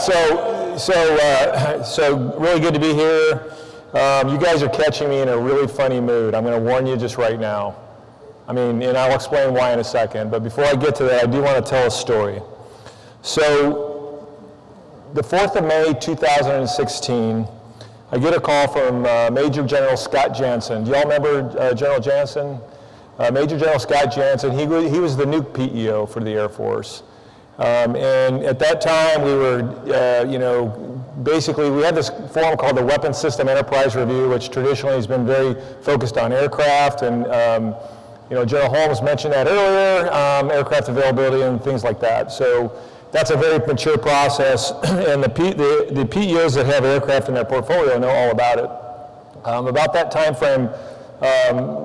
So really good to be here. You guys are catching me in a really funny mood. I'm going to warn you just right now. I mean, and I'll explain why in a second. But before I get to that, I do want to tell a story. So the 4th of May, 2016, I get a call from Major General Scott Jansen. Do y'all remember General Jansen? Major General Scott Jansen, he was the nuke PEO for the Air Force. And at that time, we were, basically we had this forum called the Weapons System Enterprise Review, which traditionally has been very focused on aircraft. And, General Holmes mentioned that earlier, aircraft availability and things like that. So that's a very mature process, and the PEOs that have aircraft in their portfolio know all about it. About that time frame,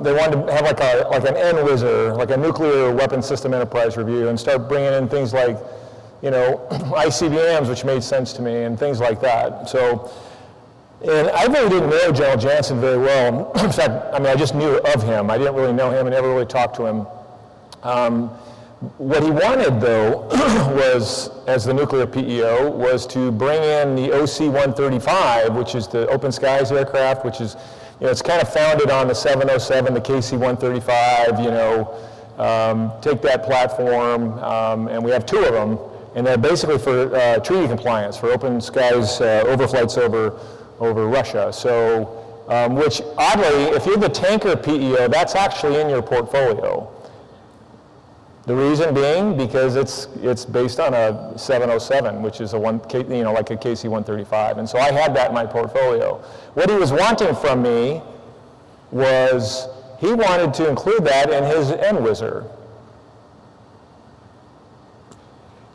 they wanted to have like an NWISR, like a nuclear weapons system enterprise review, and start bringing in things like, ICBMs, which made sense to me, and things like that. So, and I really didn't know General Jansen very well. In fact, I just knew of him. I didn't really know him and never really talked to him. What he wanted, though, was, as the nuclear PEO, was to bring in the OC-135, which is the Open Skies aircraft, which is, it's kind of founded on the 707, the KC-135, take that platform, and we have 2 of them, and they're basically for treaty compliance, for open skies overflights over Russia. So, which oddly, if you're the tanker PEO, that's actually in your portfolio. The reason being because it's based on a 707, which is like a KC-135, and so I had that in my portfolio. What he was wanting from me was he wanted to include that in his NWISR.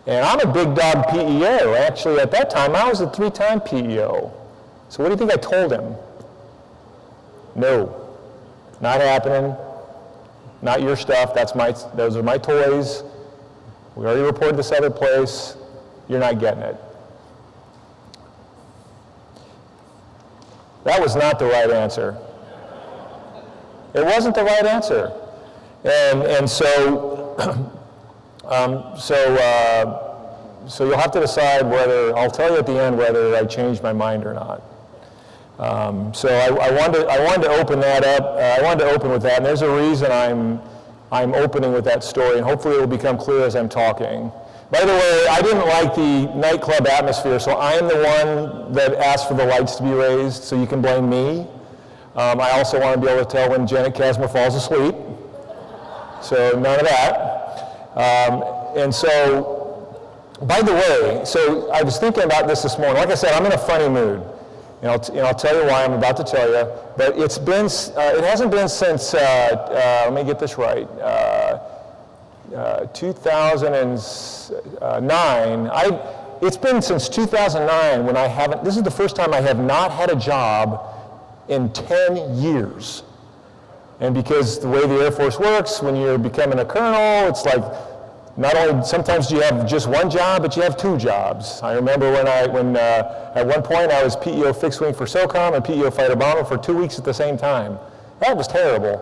And I'm a big dog PEO. Actually, at that time, I was a 3-time PEO. So what do you think I told him? No, not happening. Not your stuff, those are my toys. We already reported this other place. You're not getting it. That was not the right answer. It wasn't the right answer. And so, so you'll have to decide whether, I'll tell you at the end whether I changed my mind or not. So I wanted to open that up. I wanted to open with that, and there's a reason I'm opening with that story, and hopefully it will become clear as I'm talking. By the way, I didn't like the nightclub atmosphere, so I am the one that asked for the lights to be raised, so you can blame me. I also want to be able to tell when Janet Kasmer falls asleep, so none of that. And so, by the way, so I was thinking about this morning. Like I said, I'm in a funny mood. And I'll tell you why I'm about to tell you, but it hasn't been since, let me get this right, 2009. It's been since 2009 when this is the first time I have not had a job in 10 years. And because the way the Air Force works, when you're becoming a colonel, it's like, not only sometimes you have just one job, but you have 2 jobs. I remember when at one point I was PEO fixed wing for SOCOM and PEO fighter bomber for 2 weeks at the same time. That was terrible.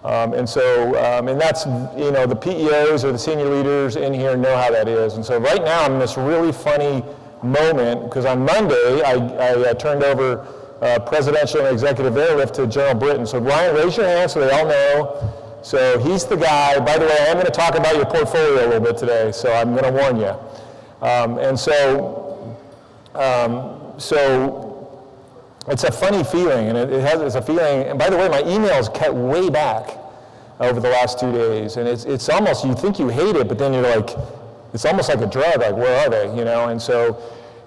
And that's, the PEOs or the senior leaders in here know how that is. And so right now I'm in this really funny moment because on Monday I turned over presidential and executive airlift to General Britton. So Ryan, raise your hand so they all know. So he's the guy. By the way, I'm going to talk about your portfolio a little bit today, so I'm going to warn you. So it's a funny feeling, and it's a feeling. And by the way, my emails kept way back over the last 2 days, and it's almost, you think you hate it, but then you're like, it's almost like a drug. Like, where are they? And so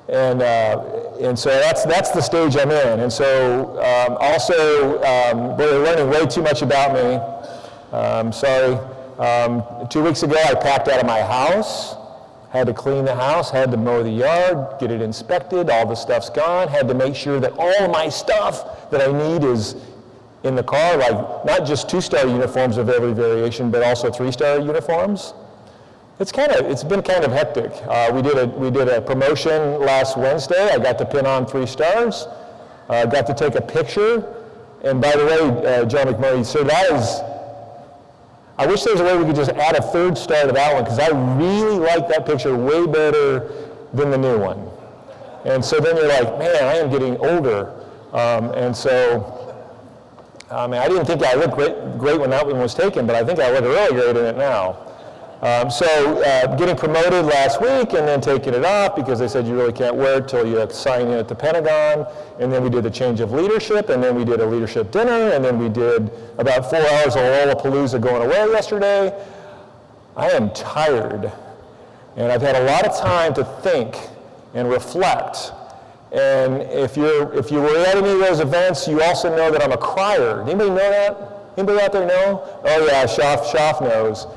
that's the stage I'm in. And so they're learning way too much about me. Sorry. 2 weeks ago, I packed out of my house, had to clean the house, had to mow the yard, get it inspected, all the stuff's gone, had to make sure that all my stuff that I need is in the car, like not just 2-star uniforms of every variation, but also 3-star uniforms. It's been kind of hectic. We did a promotion last Wednesday. I got to pin on 3 stars, got to take a picture, and by the way, John McMurray, so that is, I wish there was a way we could just add a 3rd star to that one, because I really like that picture way better than the new one. And so then you're like, man, I am getting older. And so, I mean, I didn't think I looked great when that one was taken, but I think I look really great in it now. Getting promoted last week and then taking it off because they said you really can't wear it till you sign in at the Pentagon. And then we did the change of leadership, and then we did a leadership dinner, and then we did about 4 hours of Lollapalooza going away yesterday. I am tired, and I've had a lot of time to think and reflect. And if you were at any of those events, you also know that I'm a crier. Anybody know that? Anybody out there know? Oh yeah, Schaff knows.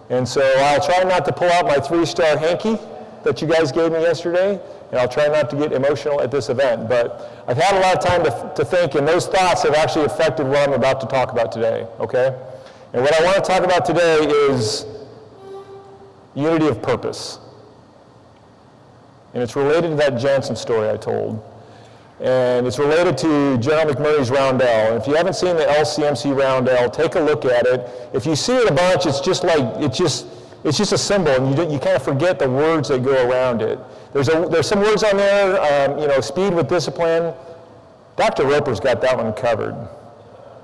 And so I'll try not to pull out my 3-star hanky that you guys gave me yesterday, and I'll try not to get emotional at this event. But I've had a lot of time to think, and those thoughts have actually affected what I'm about to talk about today, okay? And what I want to talk about today is unity of purpose. And it's related to that Jansen story I told. And it's related to General McMurray's roundel. And if you haven't seen the LCMC roundel, take a look at it. If you see it a bunch, it's just a symbol, and you kind of forget the words that go around it. There's some words on there, speed with discipline. Dr. Roper's got that one covered.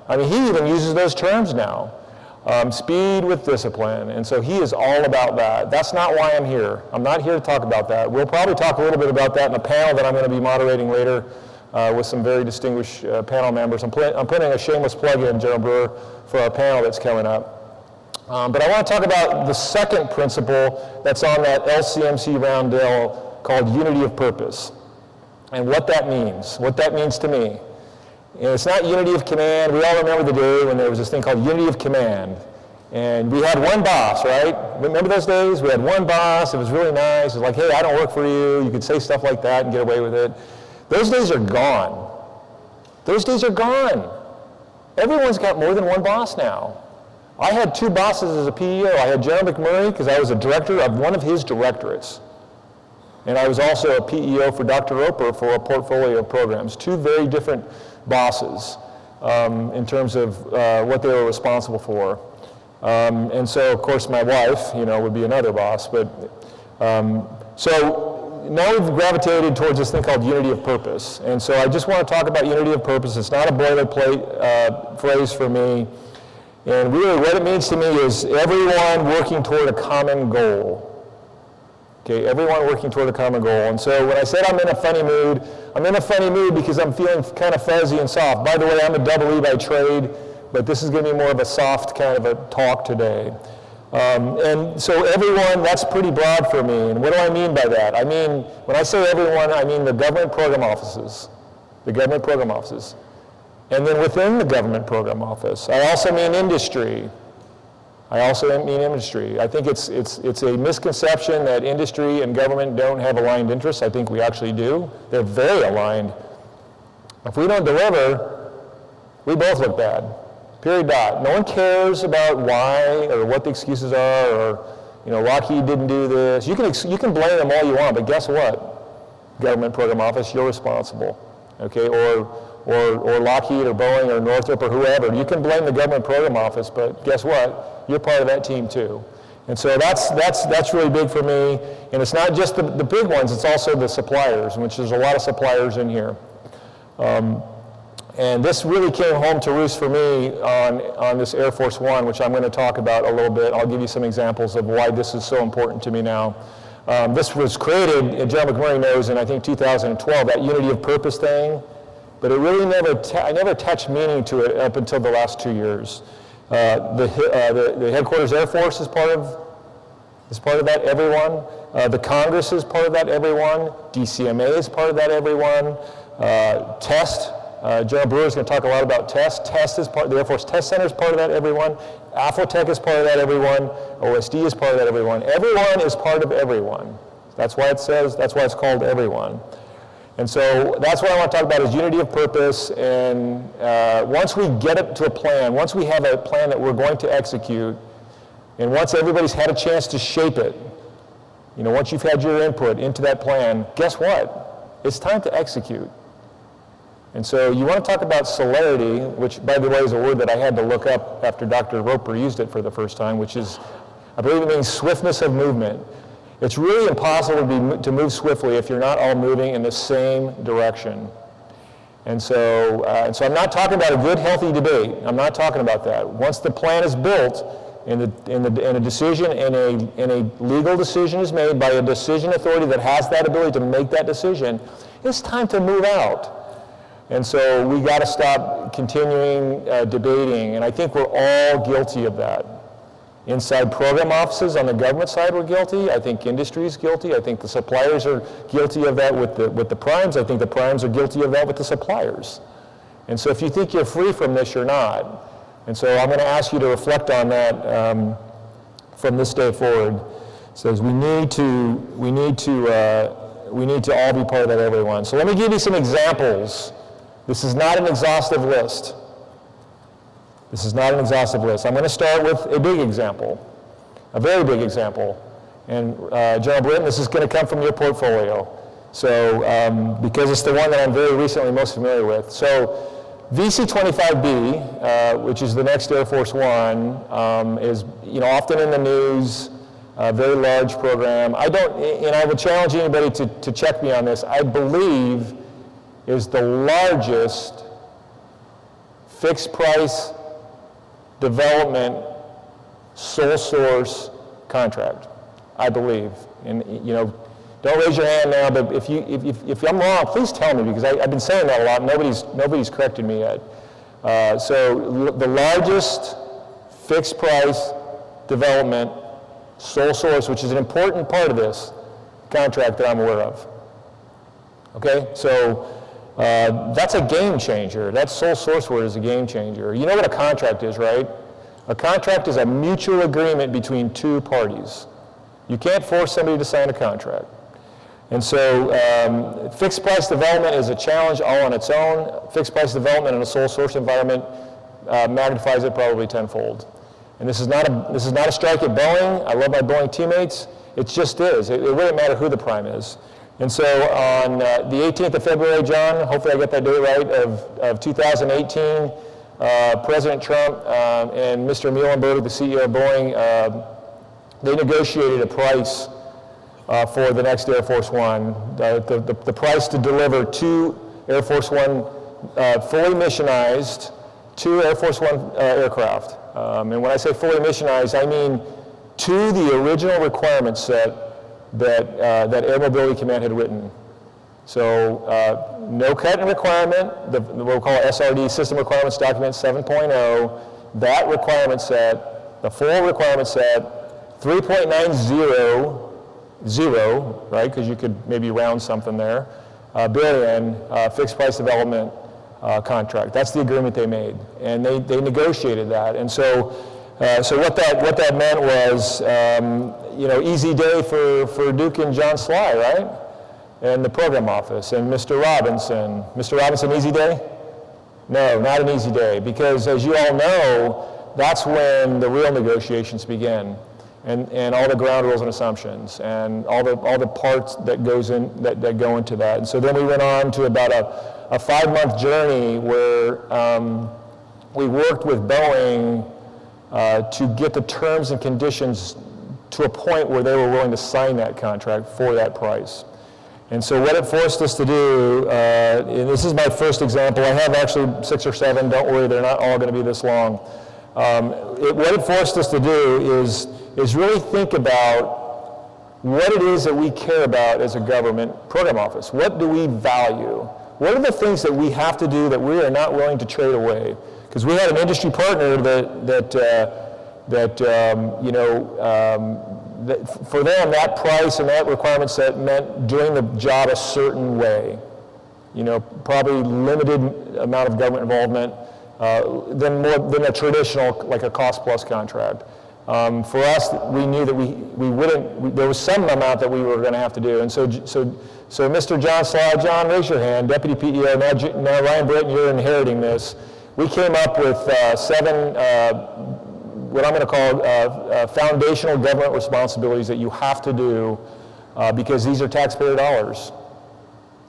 I mean, he even uses those terms now. Speed with discipline, and so he is all about that. That's not why I'm here. I'm not here to talk about that. We'll probably talk a little bit about that in a panel that I'm going to be moderating later with some very distinguished panel members. I'm putting a shameless plug in, General Brewer, for our panel that's coming up. But I want to talk about the second principle that's on that LCMC roundel called unity of purpose, and what that means to me. And it's not unity of command. We all remember the day when there was this thing called unity of command. And we had one boss, right? Remember those days? We had one boss. It was really nice. It was like, hey, I don't work for you. You could say stuff like that and get away with it. Those days are gone. Those days are gone. Everyone's got more than one boss now. I had 2 bosses as a PEO. I had General McMurray because I was a director of one of his directorates. And I was also a PEO for Dr. Roper for a portfolio of programs. 2 very different bosses in terms of what they were responsible for. And so, of course, my wife, would be another boss. But so now we've gravitated towards this thing called unity of purpose. And so I just want to talk about unity of purpose. It's not a boilerplate phrase for me. And really what it means to me is everyone working toward a common goal. Okay, everyone working toward a common goal. And so when I said I'm in a funny mood, I'm in a funny mood because I'm feeling kind of fuzzy and soft. By the way, I'm a double E by trade, but this is going to be more of a soft kind of a talk today. And so everyone, that's pretty broad for me. And what do I mean by that? I mean, when I say everyone, I mean the government program offices. The government program offices. And then within the government program office, I also mean industry. I think it's a misconception that industry and government don't have aligned interests. I think we actually do. They're very aligned. If we don't deliver, we both look bad. Period. Dot. No one cares about why or what the excuses are, or Lockheed didn't do this. You can blame them all you want, but guess what? Government program office, you're responsible. Okay, or Lockheed or Boeing or Northrop or whoever. You can blame the government program office, but guess what? You're part of that team too. And so that's really big for me. And it's not just the big ones, it's also the suppliers, which there's a lot of suppliers in here. And this really came home to roost for me on this Air Force One, which I'm going to talk about a little bit. I'll give you some examples of why this is so important to me now. This was created, and General McMurray knows, in I think 2012, that unity of purpose thing. But it really I never attached meaning to it up until the last 2 years. The headquarters Air Force is part of that everyone. The Congress is part of that everyone. DCMA is part of that everyone. TEST, General Brewer is going to talk a lot about TEST. TEST is the Air Force Test Center is part of that everyone. Afotech is part of that everyone. OSD is part of that everyone. Everyone is part of everyone. That's why it's called everyone. And so that's what I want to talk about is unity of purpose. And once we get it to a plan, once we have a plan that we're going to execute, and once everybody's had a chance to shape it, once you've had your input into that plan, guess what? It's time to execute. And so you want to talk about celerity, which, by the way, is a word that I had to look up after Dr. Roper used it for the first time, which is, I believe it means swiftness of movement. It's really impossible to move swiftly if you're not all moving in the same direction. And so I'm not talking about a good, healthy debate. I'm not talking about that. Once the plan is built and a decision and a legal decision is made by a decision authority that has that ability to make that decision, it's time to move out. And so we got to stop continuing debating, and I think we're all guilty of that. Inside program offices on the government side, we're guilty. I think industry is guilty. I think the suppliers are guilty of that with the primes. I think the primes are guilty of that with the suppliers. And so if you think you're free from this, you're not. And so I'm going to ask you to reflect on that from this day forward. It says we need to all be part of that, everyone. So let me give you some examples. This is not an exhaustive list. This is not an exhaustive list. I'm going to start with a big example, a very big example. And General Britton, this is going to come from your portfolio. So because it's the one that I'm very recently most familiar with. So VC-25B, which is the next Air Force One, is often in the news, a very large program. I would challenge anybody to check me on this. I believe is the largest fixed price development sole source contract, I believe. And don't raise your hand now, but if I'm wrong, please tell me, because I've been saying that a lot. Nobody's corrected me yet. So the largest fixed price development sole source, which is an important part of this contract that I'm aware of. Okay, so that's a game changer. That sole source word is a game changer. You know what a contract is, right? A contract is a mutual agreement between two parties. You can't force somebody to sign a contract. And so fixed price development is a challenge all on its own. Fixed price development in a sole source environment magnifies it probably tenfold. And this is not a strike at Boeing. I love my Boeing teammates. It just is. It wouldn't matter who the prime is. And so on the 18th of February, John, hopefully I get that date right, of 2018, President Trump and Mr. Muhlenberg, the CEO of Boeing, they negotiated a price for the next Air Force One. The price to deliver 2 Air Force One fully missionized, 2 Air Force One aircraft. And when I say fully missionized, I mean to the original requirement set that Air Mobility Command had written. So no cut in requirement, what we'll call SRD, System Requirements Document 7.0, that requirement set, the full requirement set, 3.900, right, because you could maybe round something there, billion fixed price development contract. That's the agreement they made, and they negotiated that. And so what that meant was, easy day for Duke and John Sly, right? And the program office, and Mr. Robinson. Mr. Robinson, easy day? No, not an easy day, because as you all know, that's when the real negotiations begin, and all the ground rules and assumptions, and all the parts that go into that. And so then we went on to about a 5-month journey where we worked with Boeing to get the terms and conditions to a point where they were willing to sign that contract for that price. And so what it forced us to do, and this is my first example, I have actually 6 or 7, don't worry, they're not all going to be this long. What it forced us to do is really think about what it is that we care about as a government program office. What do we value? What are the things that we have to do that we are not willing to trade away? Because we had an industry partner that for them, that price and that requirement set meant doing the job a certain way. Probably limited amount of government involvement than a traditional, like a cost-plus contract. For us, we knew that we wouldn't. There was some amount that we were going to have to do, and so Mr. John Sly, John, raise your hand, Deputy PEO. Now Ryan Britton, you're inheriting this. We came up with 7, what I'm going to call foundational government responsibilities that you have to do because these are taxpayer dollars,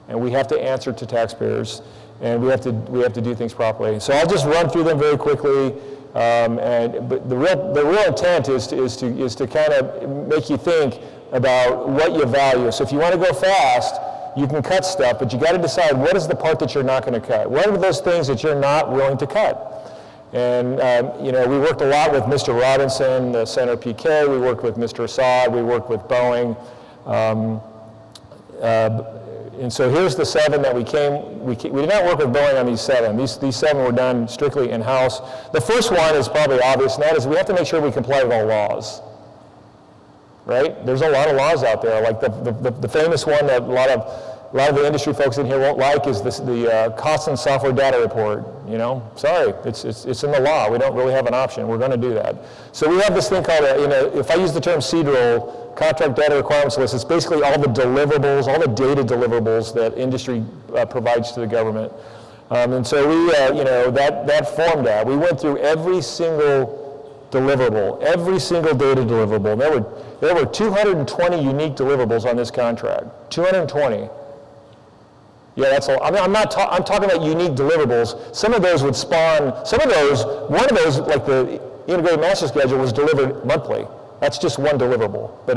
and we have to answer to taxpayers, and we have to do things properly. So I'll just run through them very quickly, but the real intent is to kind of make you think, about what you value. So if you want to go fast, you can cut stuff, but you got to decide what is the part that you're not going to cut. What are those things that you're not willing to cut? And you know, we worked a lot with Mr. Robinson, the Center PK. We worked with Mr. Assad. We worked with Boeing. And so here's the 7 that we did not work with Boeing on these 7. These 7 were done strictly in-house. The first one is probably obvious, and that is we have to make sure we comply with all laws. Right? There's a lot of laws out there. Like the famous one that a lot of the industry folks in here won't like is the cost and software data report. You know, sorry, it's in the law. We don't really have an option. We're going to do that. So we have this thing called, you know, if I use the term CDRL, Contract Data Requirements List, it's basically all the deliverables, all the data deliverables that industry provides to the government. And so we, you know, that formed that. We went through every single deliverable, every single data deliverable. There were 220 unique deliverables on this contract. 220. Yeah, that's all. I mean, I'm talking about unique deliverables. Some of those would spawn. One of those, like the integrated master schedule, was delivered monthly. That's just one deliverable, but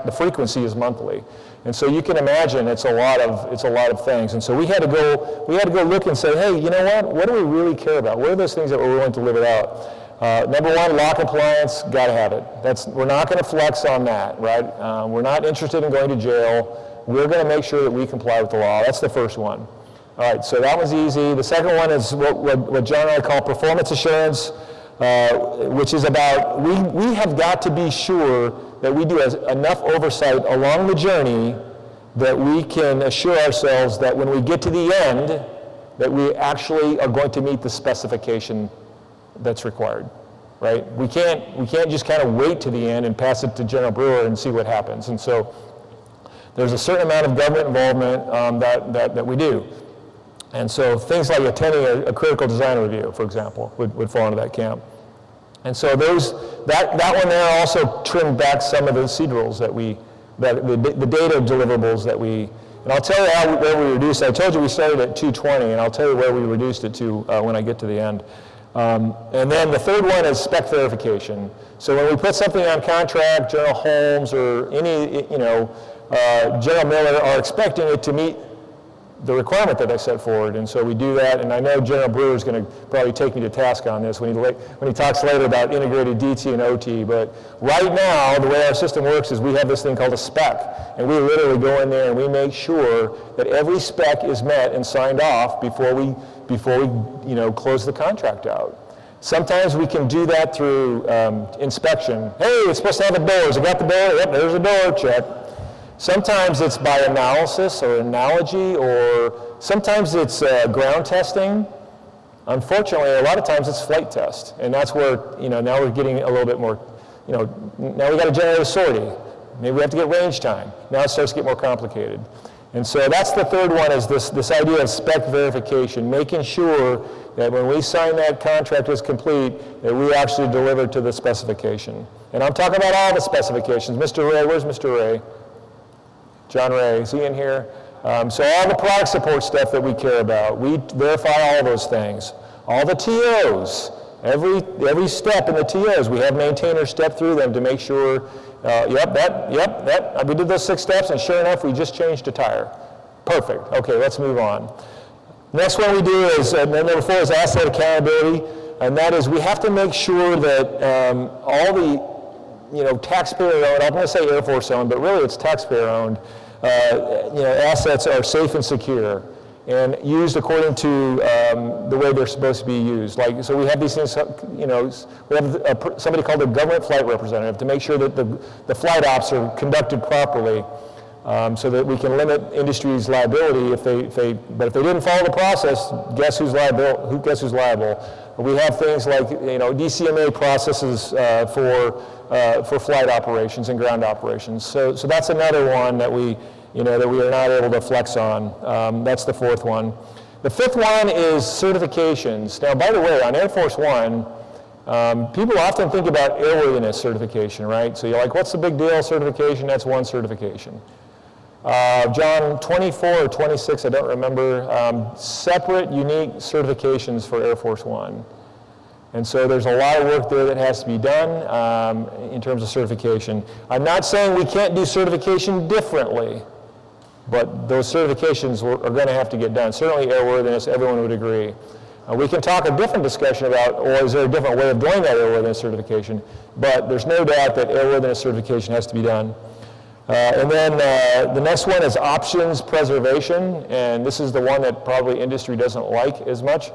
the frequency is monthly. And so you can imagine it's a lot of things. And so we had to go look and say, hey, you know what? What do we really care about? What are those things that we're willing to deliver out? Number one, law compliance, got to have it. We're not going to flex on that, right? We're not interested in going to jail. We're going to make sure that we comply with the law. That's the first one. All right, so that was easy. The second one is what John and I call performance assurance, which is about we have got to be sure that we do enough oversight along the journey that we can assure ourselves that when we get to the end, that we actually are going to meet the specification that's required, right? We can't just kind of wait to the end and pass it to General Brewer and see what happens. And so there's a certain amount of government involvement that we do. And so things like attending a critical design review, for example, would fall into that camp. And so that one there also trimmed back some of the CDRLs the data deliverables that we, and I'll tell you where we reduced it. I told you we started at 220, and I'll tell you where we reduced it to when I get to the end. And then the third one is spec verification. So when we put something on contract, General Holmes or any, you know, General Miller are expecting it to meet the requirement that I set forward, and so we do that. And I know General Brewer is going to probably take me to task on this when he talks later about integrated DT and OT. But right now, the way our system works is we have this thing called a spec, and we literally go in there and we make sure that every spec is met and signed off before we you know, close the contract out. Sometimes we can do that through inspection. Hey, it's supposed to have a door. Has it got the door? Yep, there's a door. Check. Sometimes it's by analysis or analogy, or sometimes it's ground testing. Unfortunately, a lot of times it's flight test, and that's where, you know, now we're getting a little bit more, you know, now we got to generate a sortie. Maybe we have to get range time. Now it starts to get more complicated. And so that's the third one, is this idea of spec verification, making sure that when we sign that contract as complete, that we actually deliver to the specification. And I'm talking about all the specifications. Mr. Ray, where's Mr. Ray? John Ray, is he in here? So all the product support stuff that we care about, we verify all those things. All the TOs, every step in the TOs, we have maintainers step through them to make sure, we did those 6 steps, and sure enough, we just changed a tire. Perfect. Okay, let's move on. Next one we do is, number 4 is asset accountability, and that is we have to make sure that all the, you know, taxpayer-owned, I'm going to say Air Force-owned, but really it's taxpayer-owned, you know, assets are safe and secure and used according to the way they're supposed to be used. Like, so we have these things, you know, we have somebody called a government flight representative to make sure that the flight ops are conducted properly, so that we can limit industry's liability but if they didn't follow the process, guess who's liable? Guess who's liable? We have things like, you know, DCMA processes for flight operations and ground operations. So that's another one that we are not able to flex on. That's the 4th one. The 5th one is certifications. Now, by the way, on Air Force One, people often think about airworthiness certification, right? So you're like, what's the big deal? Certification, that's one certification. John, 24 or 26, I don't remember, separate, unique certifications for Air Force One. And so there's a lot of work there that has to be done in terms of certification. I'm not saying we can't do certification differently, but those certifications are going to have to get done. Certainly airworthiness, everyone would agree. We can talk a different discussion about, or is there a different way of doing that airworthiness certification? But there's no doubt that airworthiness certification has to be done. And then the next one is options preservation, and this is the one that probably industry doesn't like as much.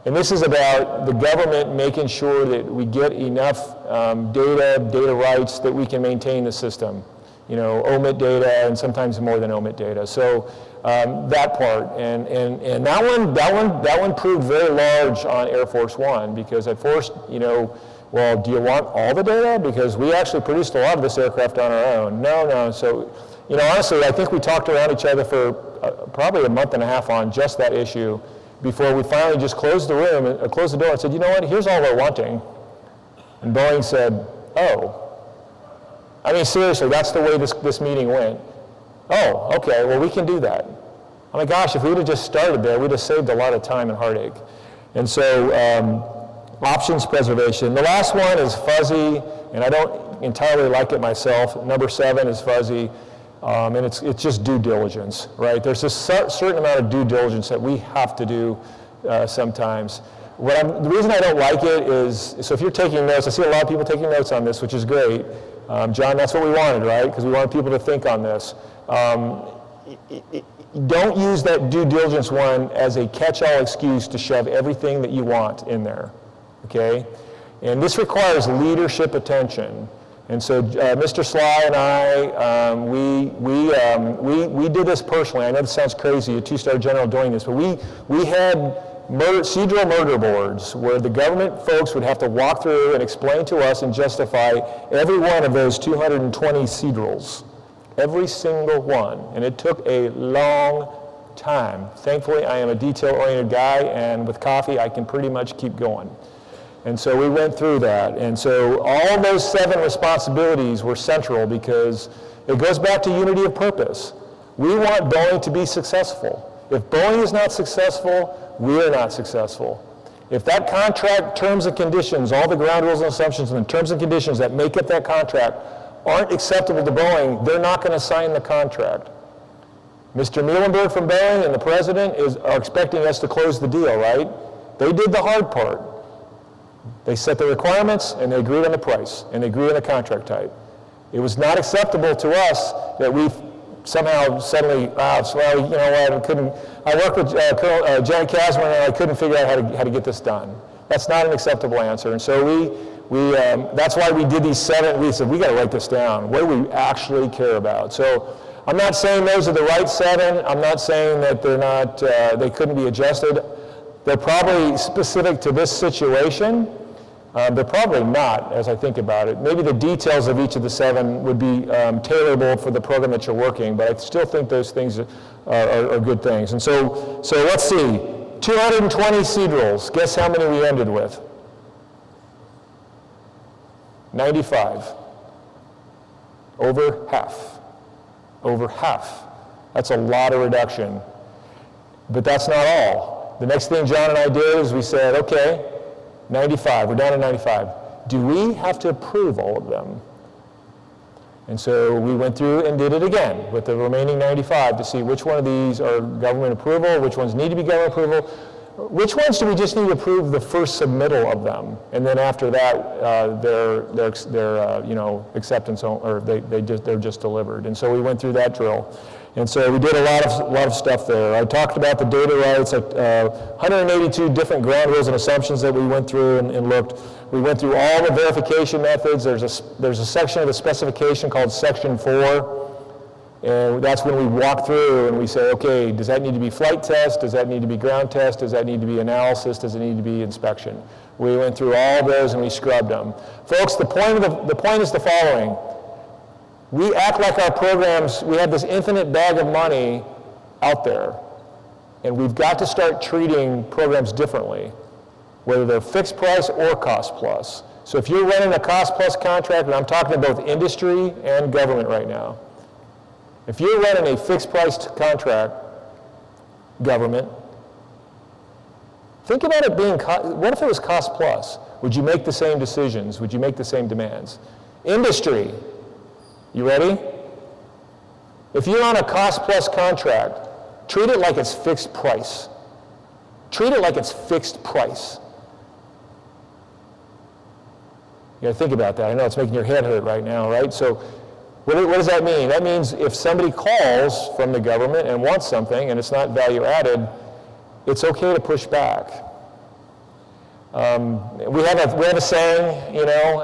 And this is about the government making sure that we get enough data rights that we can maintain the system. You know, omit data and sometimes more than omit data. So that part, and that one proved very large on Air Force One, because at first, you know, well, do you want all the data? Because we actually produced a lot of this aircraft on our own. No. So, you know, honestly, I think we talked around each other for probably a month and a half on just that issue before we finally just closed the room, closed the door and said, you know what, here's all we're wanting. And Boeing said, oh. I mean, seriously, that's the way this meeting went. Oh, okay, well, we can do that. Oh my gosh, if we would have just started there, we'd have saved a lot of time and heartache. And so, options preservation. The last one is fuzzy, and I don't entirely like it myself. Number 7 is fuzzy, and it's just due diligence, right? There's a certain amount of due diligence that we have to do sometimes. The reason I don't like it is, so if you're taking notes, I see a lot of people taking notes on this, which is great. John, that's what we wanted, right? Because we wanted people to think on this. Don't use that due diligence one as a catch-all excuse to shove everything that you want in there, okay? And this requires leadership attention. And so Mr. Sly and I, we did this personally. I know this sounds crazy, a 2-star general doing this, but we had procedural murder boards where the government folks would have to walk through and explain to us and justify every one of those 220 procedurals, every single one. And it took a long time. Thankfully, I am a detail-oriented guy, and with coffee, I can pretty much keep going. And so we went through that. And so all those 7 responsibilities were central because it goes back to unity of purpose. We want Boeing to be successful. If Boeing is not successful, we are not successful. If that contract terms and conditions, all the ground rules and assumptions and the terms and conditions that make up that contract aren't acceptable to Boeing, they're not going to sign the contract. Mr. Muhlenberg from Boeing and the president are expecting us to close the deal, right? They did the hard part. They set the requirements and they agreed on the price and they agreed on the contract type. It was not acceptable to us that we somehow suddenly, well, you know what, I worked with Colonel Janet Kasman and I couldn't figure out how to get this done. That's not an acceptable answer. And so that's why we did these 7, we said, we got to write this down. What do we actually care about? So I'm not saying those are the right 7. I'm not saying that they're not, they couldn't be adjusted. They're probably specific to this situation. They're probably not, as I think about it. Maybe the details of each of the 7 would be tailorable for the program that you're working, but I still think those things are good things. And so let's see, 220 procedurals. Guess how many we ended with? 95. Over half. Over half. That's a lot of reduction. But that's not all. The next thing John and I did is we said, okay, 95, we're down to 95. Do we have to approve all of them? And so we went through and did it again with the remaining 95 to see which one of these are government approval, which ones need to be government approval, which ones do we just need to approve the first submittal of them, and then after that, their acceptance, or they're just delivered. And so we went through that drill. And so we did a lot of stuff there. I talked about the data rights, 182 different ground rules and assumptions that we went through and looked. We went through all the verification methods. There's a section of the specification called Section 4, and that's when we walk through and we say, okay, does that need to be flight test? Does that need to be ground test? Does that need to be analysis? Does it need to be inspection? We went through all those and we scrubbed them. Folks, the point is the following. We act like our programs, we have this infinite bag of money out there, and we've got to start treating programs differently, whether they're fixed price or cost plus. So if you're running a cost plus contract, and I'm talking to both industry and government right now, if you're running a fixed price contract, government, Think about it being, what if it was cost plus? Would you make the same decisions? Would you make the same demands? Industry, you ready? If you're on a cost plus contract, treat it like it's fixed price. Treat it like it's fixed price. You gotta think about that. I know it's making your head hurt right now, right? So what does that mean? That means if somebody calls from the government and wants something and it's not value added, it's okay to push back. We have a saying, you know,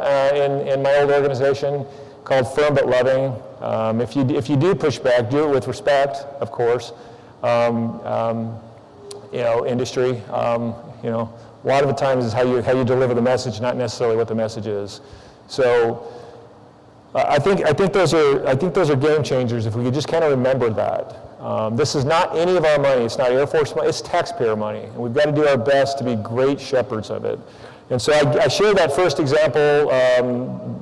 in my old organization called firm but loving. If you do push back, do it with respect, of course. You know, industry, you know, a lot of the times is how you deliver the message, not necessarily what the message is. So I think those are game changers if we could just kind of remember that. This is not any of our money. It's not Air Force money. It's taxpayer money, and we've got to do our best to be great shepherds of it. And so I share that first example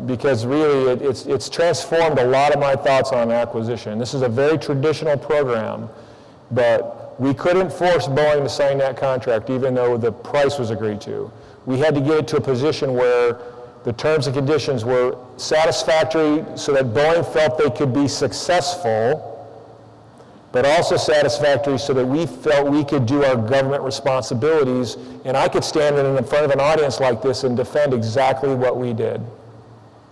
because really it's transformed a lot of my thoughts on acquisition. This is a very traditional program, but we couldn't force Boeing to sign that contract even though the price was agreed to. We had to get it to a position where the terms and conditions were satisfactory so that Boeing felt they could be successful, but also satisfactory so that we felt we could do our government responsibilities, and I could stand in front of an audience like this and defend exactly what we did.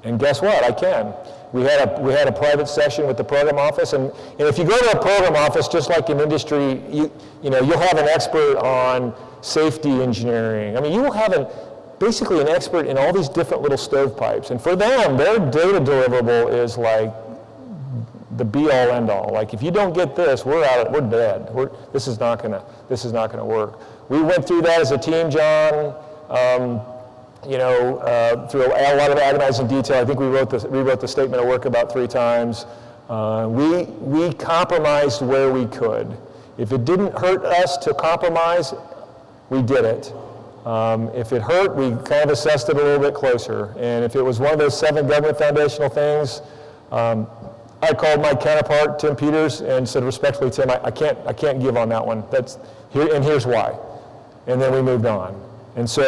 And guess what? I can. We had a private session with the program office, and if you go to a program office, just like in industry, you'll have an expert on safety engineering. I mean, you will have basically an expert in all these different little stovepipes, and for them, their data deliverable is like the be-all, end-all. Like, if you don't get this, we're dead. This is not gonna work. We went through that as a team, John. Through a lot of agonizing detail. I think we rewrote the statement of work about 3 times. We compromised where we could. If it didn't hurt us to compromise, we did it. If it hurt, we kind of assessed it a little bit closer. And if it was one of those 7 government foundational things, I called my counterpart, Tim Peters, and said respectfully, Tim, I can't give on that one. Here's why. And then we moved on. And so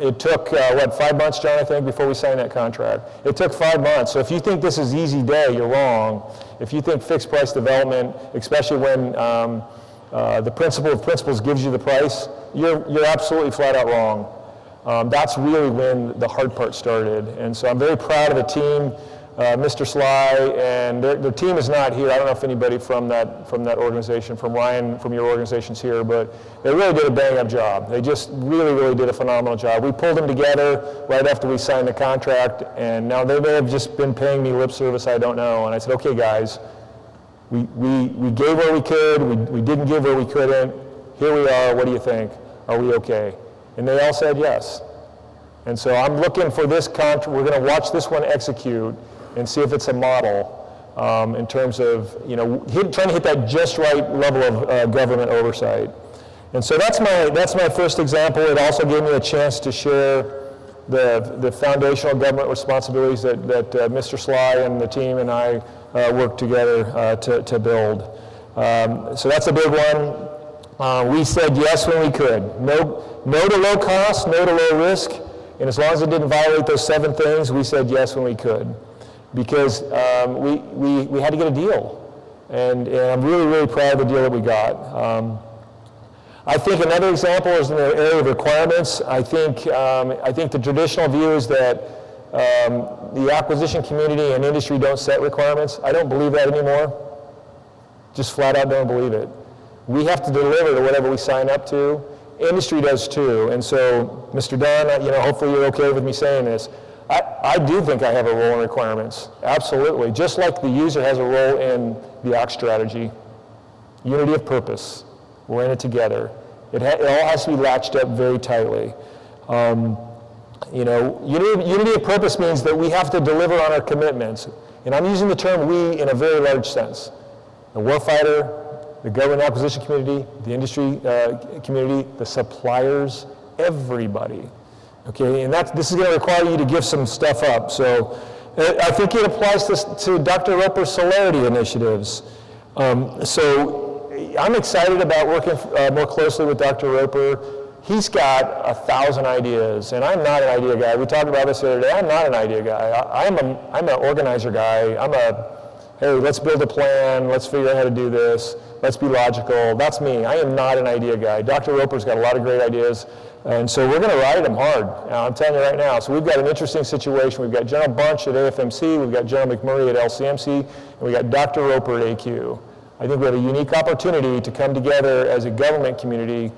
it took, 5 months, John, I think, before we signed that contract. It took 5 months. So if you think this is easy day, you're wrong. If you think fixed price development, especially when the principle of principles gives you the price, you're absolutely flat out wrong. That's really when the hard part started. And so I'm very proud of the team. Mr. Sly, and their team is not here. I don't know if anybody from that organization, from Ryan, from your organization's here, but they really did a bang-up job. They just really, really did a phenomenal job. We pulled them together right after we signed the contract, and now they may have just been paying me lip service, I don't know. And I said, okay, guys, we gave where we could, we didn't give where we couldn't. Here we are, what do you think? Are we okay? And they all said yes. And so I'm looking for this contract. We're going to watch this one execute and see if it's a model in terms of, trying to hit that just right level of government oversight. And so that's my first example. It also gave me a chance to share the foundational government responsibilities that Mr. Sly and the team and I worked together to build. So that's a big one. We said yes when we could. No to low cost, no to low risk, and as long as it didn't violate those 7 things, we said yes when we could. Because we had to get a deal, and I'm really, really proud of the deal that we got. I think another example is in the area of requirements. I think the traditional view is that the acquisition community and industry don't set requirements. I don't believe that anymore. Just flat out don't believe it. We have to deliver to whatever we sign up to. Industry does too, and so, Mr. Dunn, hopefully you're okay with me saying this. I do think I have a role in requirements, absolutely. Just like the user has a role in the OX strategy. Unity of purpose, we're in it together. It all has to be latched up very tightly. Unity of purpose means that we have to deliver on our commitments. And I'm using the term we in a very large sense. The warfighter, the government acquisition community, the industry community, the suppliers, everybody. Okay, and this is going to require you to give some stuff up. So I think it applies to Dr. Roper's Celerity initiatives. So I'm excited about working more closely with Dr. Roper. he's got 1,000 ideas, and I'm not an idea guy. We talked about this the other day. I'm not an idea guy. I'm an organizer guy. Hey, let's build a plan. Let's figure out how to do this. Let's be logical. That's me. I am not an idea guy. Dr. Roper's got a lot of great ideas, and so we're going to ride him hard. I'm telling you right now. So we've got an interesting situation. We've got General Bunch at AFMC. We've got General McMurray at LCMC, and we've got Dr. Roper at AQ. I think we have a unique opportunity to come together as a government community,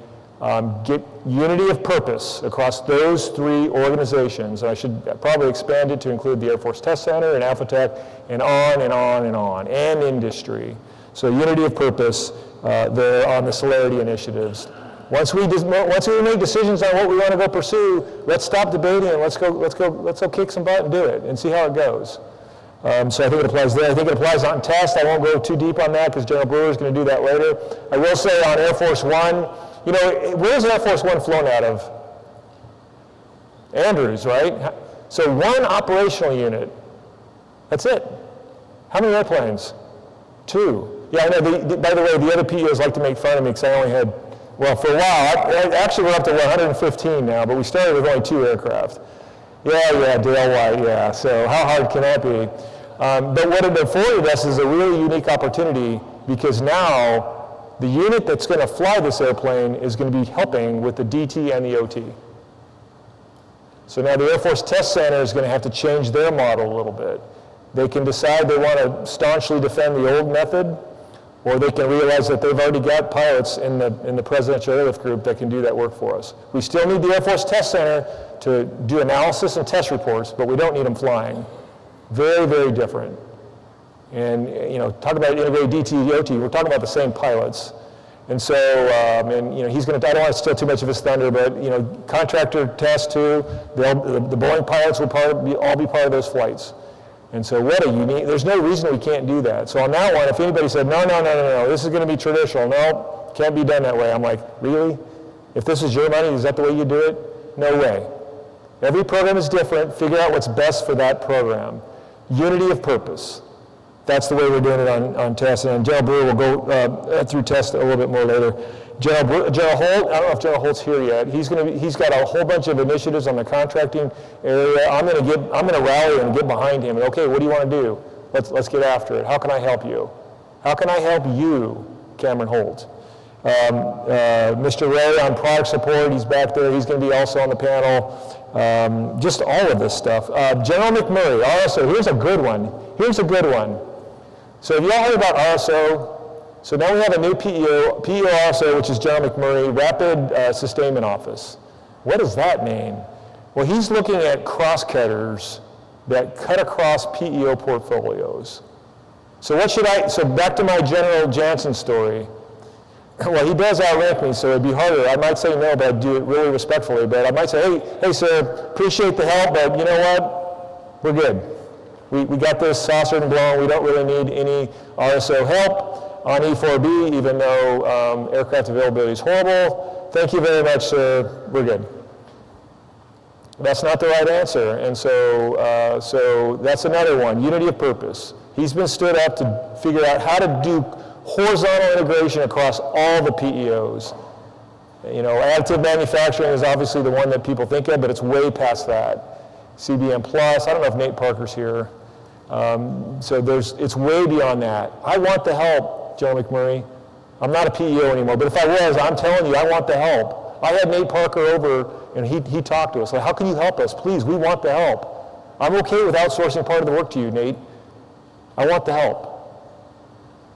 get unity of purpose across those three organizations. I should probably expand it to include the Air Force Test Center and AFTEC and on and on and on, and industry. So unity of purpose there on the Celerity initiatives. Once we make decisions on what we want to go pursue, let's stop debating and let's go kick some butt and do it and see how it goes. So I think it applies there. I think it applies on test. I won't go too deep on that because General Brewer is going to do that later. I will say on Air Force One, you know, where's Air Force One flown out of? Andrews, right? So one operational unit. That's it. How many airplanes? 2. Yeah, I know. By the way, the other PEOs like to make fun of me because I only had, well, for a while, actually we're up to 115 now, but we started with only 2 aircraft. Yeah, Dale White, yeah. So how hard can that be? But what it afforded us is a really unique opportunity because now the unit that's going to fly this airplane is going to be helping with the DT and the OT. So now the Air Force Test Center is going to have to change their model a little bit. They can decide they want to staunchly defend the old method, or they can realize that they've already got pilots in the Presidential Airlift Group that can do that work for us. We still need the Air Force Test Center to do analysis and test reports, but we don't need them flying. Very, very different. And, you know, talk about integrated DT, OT, we're talking about the same pilots. And so, and, you know, he's going to, I don't want to steal too much of his thunder, but, you know, contractor test too, the Boeing pilots will all be part of those flights. And so what a unique, there's no reason we can't do that. So on that one, if anybody said, no, this is going to be traditional, no, can't be done that way. I'm like, really? If this is your money, is that the way you do it? No way. Every program is different. Figure out what's best for that program. Unity of purpose. That's the way we're doing it on test. And General Brewer will go through test a little bit more later. General Holt, I don't know if General Holt's here yet. He's got a whole bunch of initiatives on the contracting area. I'm going to rally and get behind him. And, okay, what do you want to do? Let's get after it. How can I help you? How can I help you, Cameron Holt? Mr. Ray on product support, he's back there. He's going to be also on the panel. Just all of this stuff. General McMurray, RSO, here's a good one. So have you all heard about RSO? So now we have a new PEO RSO, which is General McMurray, Rapid Sustainment Office. What does that mean? Well, he's looking at cross-cutters that cut across PEO portfolios. So back to my General Jansen story. Well, he does outrank me, so it'd be harder. I might say no, but I'd do it really respectfully. But I might say, hey, sir, appreciate the help, but you know what? We're good. We got this saucered and blown. We don't really need any RSO help on E4B, even though aircraft availability is horrible. Thank you very much, sir. We're good. That's not the right answer, and so that's another one, unity of purpose. He's been stood up to figure out how to do horizontal integration across all the PEOs. You know, additive manufacturing is obviously the one that people think of, but it's way past that. CBM Plus, I don't know if Nate Parker's here. So it's way beyond that. I want the help, General McMurray. I'm not a PEO anymore, but if I was, I'm telling you, I want the help. I had Nate Parker over, and he talked to us. Like, how can you help us? Please, we want the help. I'm okay with outsourcing part of the work to you, Nate. I want the help.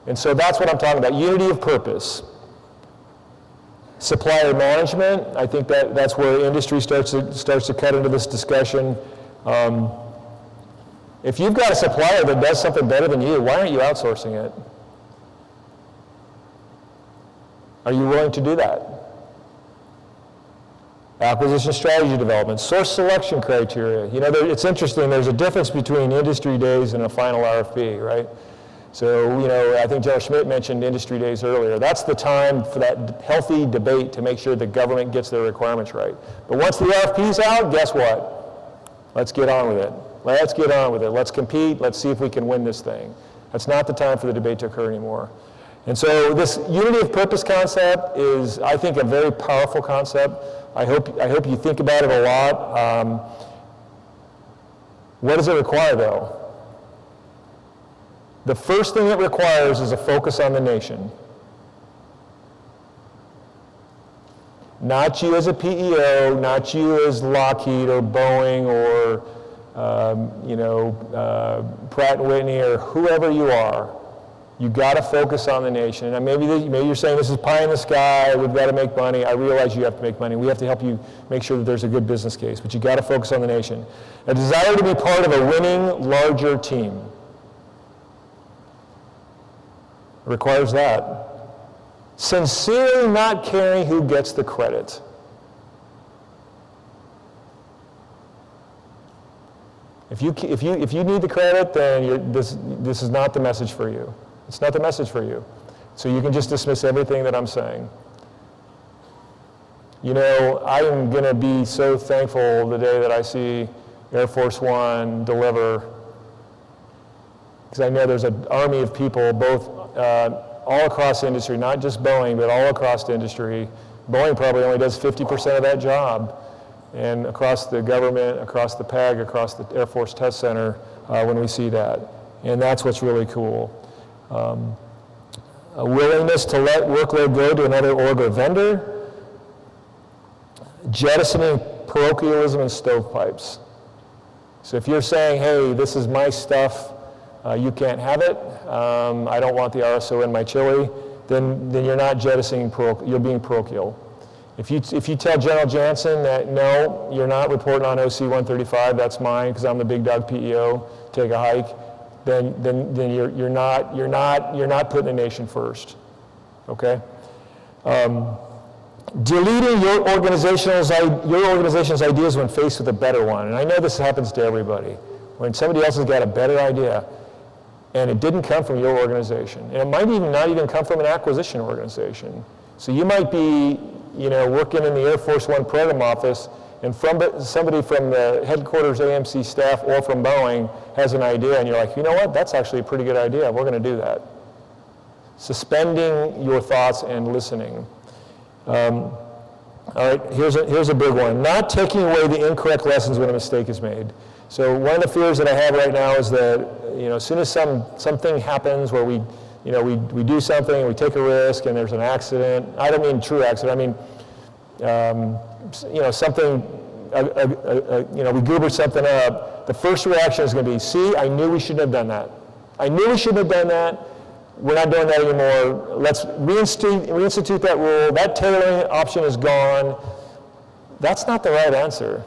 And so that's what I'm talking about, unity of purpose. Supplier management, I think that's where industry starts to cut into this discussion. If you've got a supplier that does something better than you, why aren't you outsourcing it? Are you willing to do that? Acquisition strategy development, source selection criteria. You know, it's interesting, there's a difference between industry days and a final RFP, right? So, you know, I think General Schmidt mentioned industry days earlier. That's the time for that healthy debate to make sure the government gets their requirements right. But once the RFP's out, guess what? Let's get on with it. Let's get on with it. Let's compete. Let's see if we can win this thing. That's not the time for the debate to occur anymore. And so this unity of purpose concept is, I think, a very powerful concept. I hope you think about it a lot. What does it require, though? The first thing it requires is a focus on the nation. Not you as a PEO, not you as Lockheed or Boeing or Pratt & Whitney or whoever you are. You got to focus on the nation. And maybe you're saying this is pie in the sky, we've got to make money. I realize you have to make money. We have to help you make sure that there's a good business case, but you got to focus on the nation. A desire to be part of a winning, larger team requires that. Sincerely not caring who gets the credit. If you need the credit, then this is not the message for you. It's not the message for you. So you can just dismiss everything that I'm saying. You know, I am going to be so thankful the day that I see Air Force One deliver, because I know there's an army of people, both all across the industry, not just Boeing, but all across the industry. Boeing probably only does 50% of that job. And across the government, across the PAG, across the Air Force Test Center, when we see that. And that's what's really cool. A willingness to let workload go to another org or vendor, jettisoning parochialism and stovepipes. So if you're saying, hey, this is my stuff, you can't have it, I don't want the RSO in my chili, then you're not jettisoning, you're being parochial. If you tell General Jansen that, no, you're not reporting on OC 135, that's mine because I'm the big dog PEO, take a hike, then you're not putting the nation first, okay? Deleting your organization's ideas when faced with a better one. And I know this happens to everybody. When somebody else has got a better idea and it didn't come from your organization. And it might not even come from an acquisition organization. So you might be, working in the Air Force One program office, and somebody from the headquarters AMC staff or from Boeing has an idea, and you're like, you know what, that's actually a pretty good idea. We're going to do that. Suspending your thoughts and listening. All right, here's a big one. Not taking away the incorrect lessons when a mistake is made. So one of the fears that I have right now is that, as soon as something happens where we do something, we take a risk, and there's an accident. I don't mean true accident. I mean, something. We goober something up. The first reaction is going to be, "See, I knew we shouldn't have done that. I knew we shouldn't have done that. We're not doing that anymore. Let's reinstitute that rule. That tailoring option is gone." That's not the right answer.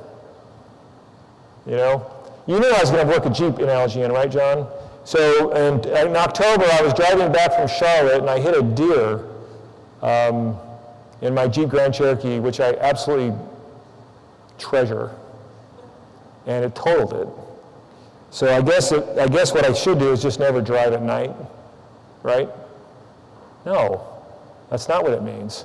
You knew I was going to work a Jeep analogy in, right, John? So in October, I was driving back from Charlotte, and I hit a deer in my Jeep Grand Cherokee, which I absolutely treasure, and it totaled it. So I guess what I should do is just never drive at night, right? No, that's not what it means.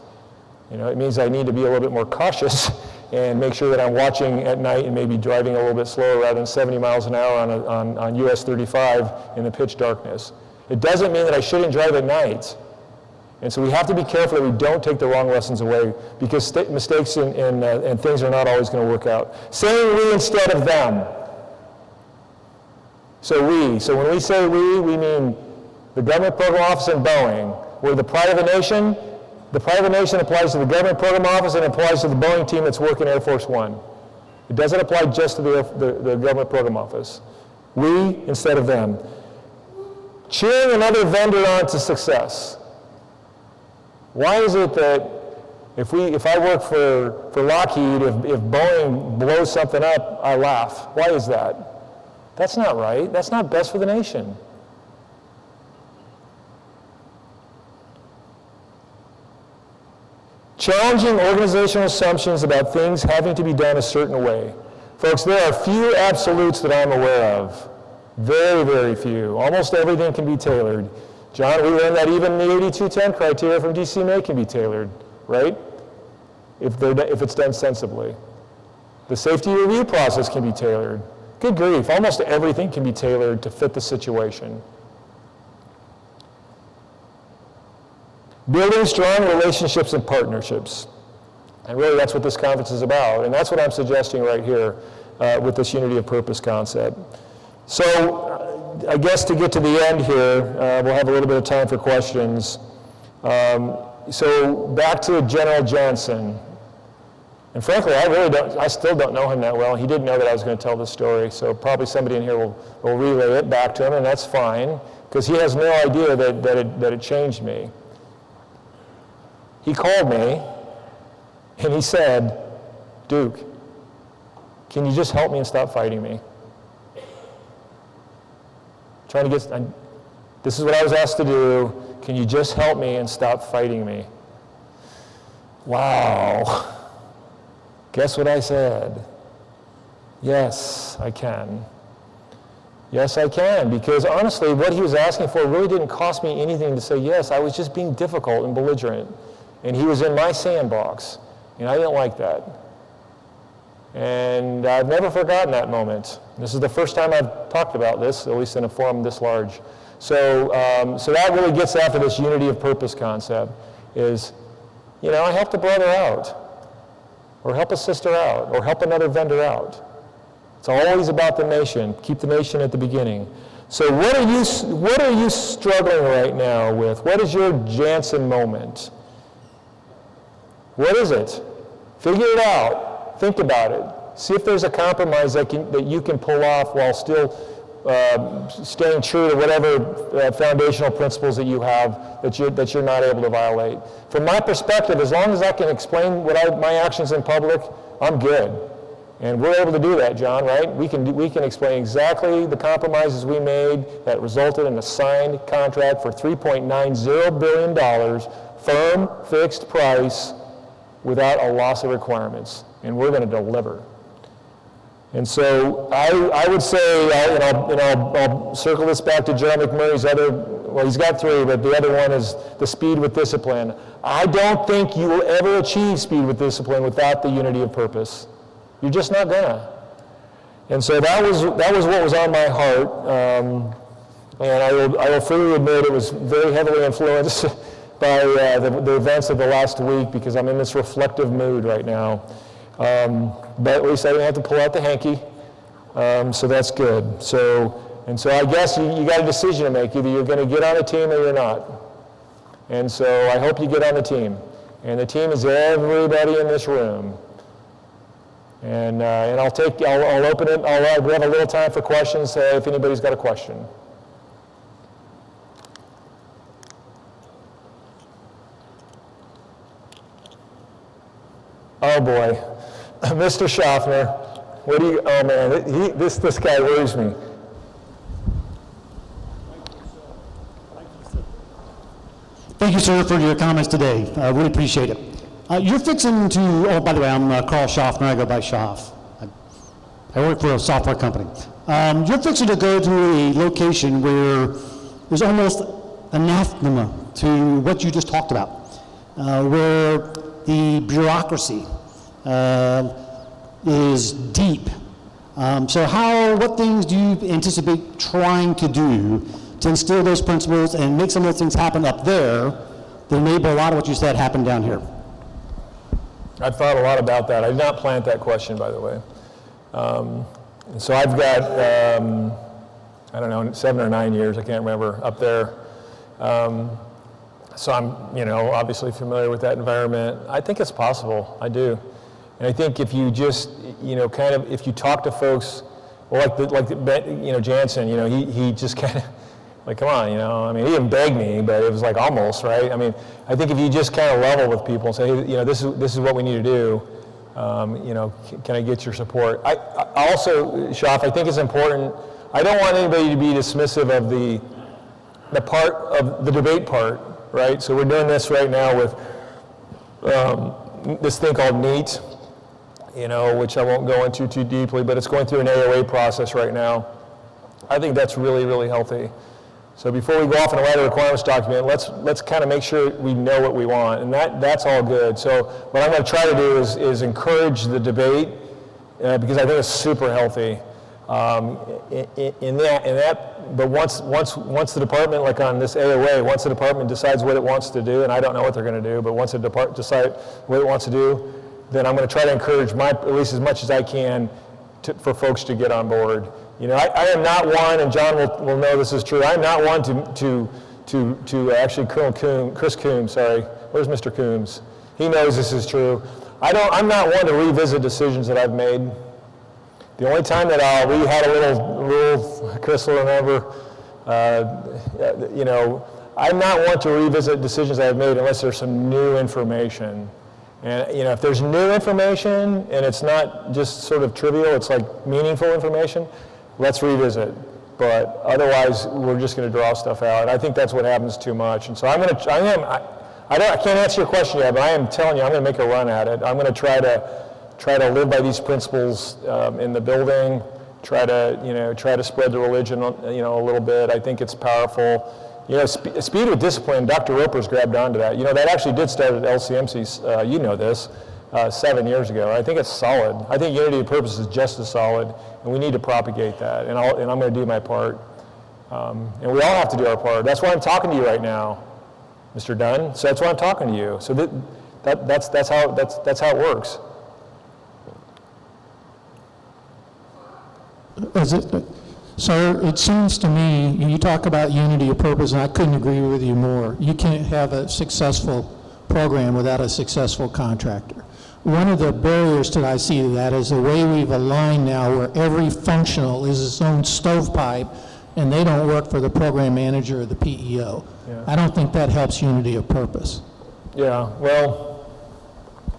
It means I need to be a little bit more cautious and make sure that I'm watching at night and maybe driving a little bit slower rather than 70 miles an hour on US 35 in the pitch darkness. It doesn't mean that I shouldn't drive at night. And so we have to be careful that we don't take the wrong lessons away, because mistakes and things are not always going to work out. Saying we instead of them. So we. So when we say we mean the government program office and Boeing. We're the pride of the nation. The pride of the nation applies to the government program office and applies to the Boeing team that's working Air Force One. It doesn't apply just to the government program office. We instead of them. Cheering another vendor on to success. Why is it that if I work for Lockheed, if Boeing blows something up, I laugh? Why is that? That's not right. That's not best for the nation. Challenging organizational assumptions about things having to be done a certain way. Folks, there are few absolutes that I'm aware of. Very, very few. Almost everything can be tailored. John, we learned that even the 8210 criteria from DCMA can be tailored, right? If it's done sensibly. The safety review process can be tailored. Good grief, almost everything can be tailored to fit the situation. Building strong relationships and partnerships. And really that's what this conference is about. And that's what I'm suggesting right here with this unity of purpose concept. So I guess to get to the end here, we'll have a little bit of time for questions. So back to General Jansen. And frankly, I still don't know him that well. He didn't know that I was going to tell this story, so probably somebody in here will relay it back to him, and that's fine, because he has no idea that it changed me. He called me, and he said, Duke, can you just help me and stop fighting me? This is what I was asked to do. Can you just help me and stop fighting me? Wow. Guess what I said? Yes, I can. Yes, I can, because honestly, what he was asking for really didn't cost me anything to say yes. I was just being difficult and belligerent, and he was in my sandbox, and I didn't like that. And I've never forgotten that moment. This is the first time I've talked about this, at least in a forum this large. So that really gets after this unity of purpose concept is, I helped a brother out, or help a sister out, or help another vendor out. It's always about the nation. Keep the nation at the beginning. So what are you struggling right now with? What is your Jansen moment? What is it? Figure it out. Think about it. See if there's a compromise that you can pull off while still staying true to whatever foundational principles that you have that you're not able to violate. From my perspective, as long as I can explain my actions in public, I'm good. And we're able to do that, John, right? We can explain exactly the compromises we made that resulted in a signed contract for $3.90 billion, firm, fixed price, without a loss of requirements. And we're going to deliver. And so I would say, I'll circle this back to Joe McMurray's he's got three, but the other one is the speed with discipline. I don't think you will ever achieve speed with discipline without the unity of purpose. You're just not gonna. And so that was what was on my heart. And I will freely admit it was very heavily influenced by the events of the last week, because I'm in this reflective mood right now. But at least I didn't have to pull out the hanky, so that's good. So I guess you got a decision to make. Either you're going to get on a team or you're not. And so I hope you get on the team. And the team is everybody in this room. And I'll open it. We have a little time for questions if anybody's got a question. Oh boy, Mr. Schaffner, oh man, this guy worries me. Thank you, sir, for your comments today. I really appreciate it. You're fixing to, by the way, I'm Carl Schaffner, I go by Schaff. I work for a software company. You're fixing to go to a location where there's almost anathema to what you just talked about, where the bureaucracy is deep. So what things do you anticipate trying to do to instill those principles and make some of those things happen up there that enable a lot of what you said happen down here? I've thought a lot about that. I did not plant that question, by the way. So I've got, I don't know, 7 or 9 years, I can't remember, up there. So I'm, obviously familiar with that environment. I think it's possible, I do. And I think if you just, if you talk to folks, well, Jansen, he just kind of, come on, he didn't beg me, but it was almost, right? I think if you just kind of level with people and say, hey, this is what we need to do, can I get your support? I also, Schaff, I think it's important, I don't want anybody to be dismissive of the part of the debate part, right? So we're doing this right now with this thing called NEAT, which I won't go into too deeply, but it's going through an AOA process right now. I think that's really, really healthy. So before we go off and write a requirements document, let's kind of make sure we know what we want, and that's all good. So what I'm going to try to do is encourage the debate because I think it's super healthy. In that, but once the department, like on this AOA, once the department decides what it wants to do, and I don't know what they're going to do, but once the department decides what it wants to do, then I'm going to try to encourage at least as much as I can for folks to get on board. You know, I am not one, and John will know this is true. I'm not one to actually Chris Coombs. Sorry, where's Mr. Coombs? He knows this is true. I'm not one to revisit decisions that I've made. The only time that we had a little rule, Chris will remember, you know, I'm not one to revisit decisions I've made unless there's some new information. And, you know, if there's new information and it's not just sort of trivial, it's like meaningful information, let's revisit. But otherwise, we're just going to draw stuff out. And I think that's what happens too much. And so I can't answer your question yet, but I am telling you, I'm going to make a run at it. I'm going to try to live by these principles in the building, try to spread the religion, you know, a little bit. I think it's powerful. You know, speed with discipline, Dr. Roper's grabbed onto that. You know, that actually did start at LCMC, you know this, 7 years ago. I think it's solid. I think unity of purpose is just as solid, and we need to propagate that, and I'm going to do my part. And we all have to do our part. That's why I'm talking to you right now, Mr. Dunn. So that's why I'm talking to you. So that's how it works. Sir, it seems to me, you talk about unity of purpose, and I couldn't agree with you more. You can't have a successful program without a successful contractor. One of the barriers that I see to that is the way we've aligned now where every functional is its own stovepipe, and they don't work for the program manager or the PEO. Yeah. I don't think that helps unity of purpose. Yeah, well,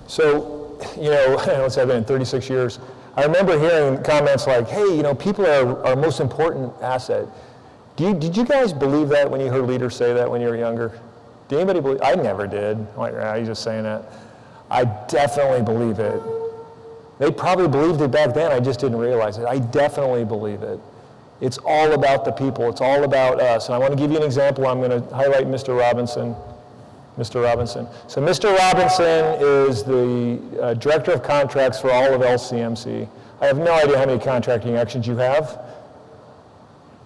so, you know, let's have it in 36 years. I remember hearing comments like, hey, you know, people are our most important asset. Did you guys believe that when you heard leaders say that when you were younger? Did anybody believe? I never did. I'm like, you're just saying that. I definitely believe it. They probably believed it back then, I just didn't realize it. I definitely believe it. It's all about the people. It's all about us. And I want to give you an example. I'm going to highlight Mr. Robinson. Mr. Robinson. So Mr. Robinson is the Director of Contracts for all of LCMC. I have no idea how many contracting actions you have.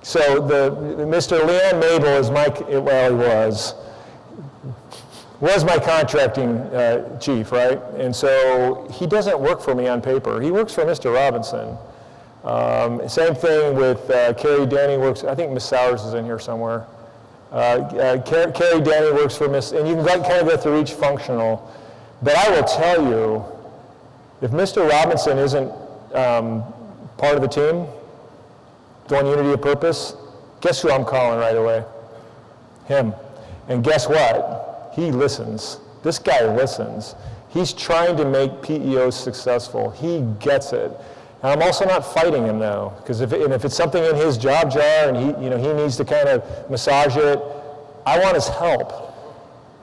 So Mr. Leanne Mabel is was my contracting chief, right? And so he doesn't work for me on paper. He works for Mr. Robinson. Same thing with Carrie Danny works, I think Ms. Sowers is in here somewhere. Carrie Danny works for Miss, and you can kind of go through each functional. But I will tell you, if Mr. Robinson isn't part of the team, doing unity of purpose, guess who I'm calling right away? Him. And guess what? He listens. This guy listens. He's trying to make PEOs successful. He gets it. And I'm also not fighting him though, because if it's something in his job jar and he needs to kind of massage it, I want his help.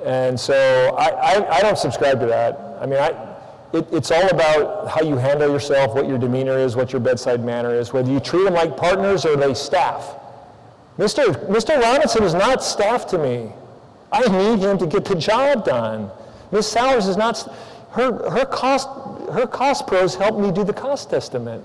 And so I don't subscribe to that. I mean, it's all about how you handle yourself, what your demeanor is, what your bedside manner is, whether you treat them like partners or they staff. Mr. Robinson is not staff to me. I need him to get the job done. Ms. Sowers is not, her cost pros helped me do the cost estimate.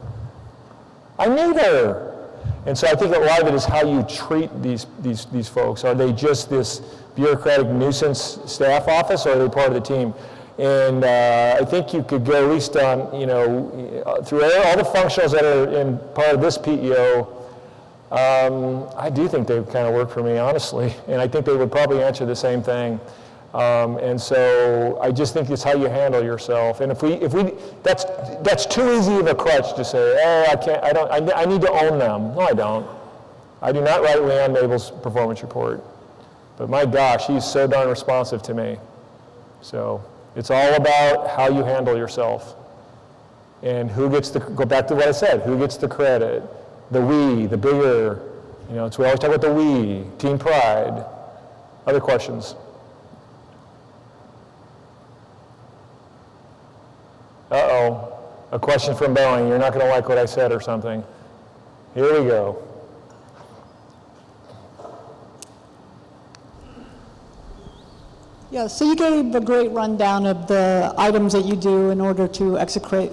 I need her. And so I think a lot of it is how you treat these folks. Are they just this bureaucratic nuisance staff office, or are they part of the team? And I think you could go at least on, through all the functionals that are in part of this PEO. I do think they kind of work for me, honestly, and I think they would probably answer the same thing. And so I just think it's how you handle yourself. And if we that's too easy of a crutch to say, I need to own them. No, I don't. I do not write Leanne Mabel's performance report. But my gosh, he's so darn responsive to me. So it's all about how you handle yourself. And who gets go back to what I said, who gets the credit? The we, the bigger, so we always talk about the we, team pride. Other questions? Uh-oh, a question from Boeing. You're not going to like what I said or something. Here we go. Yeah, so you gave a great rundown of the items that you do in order to execute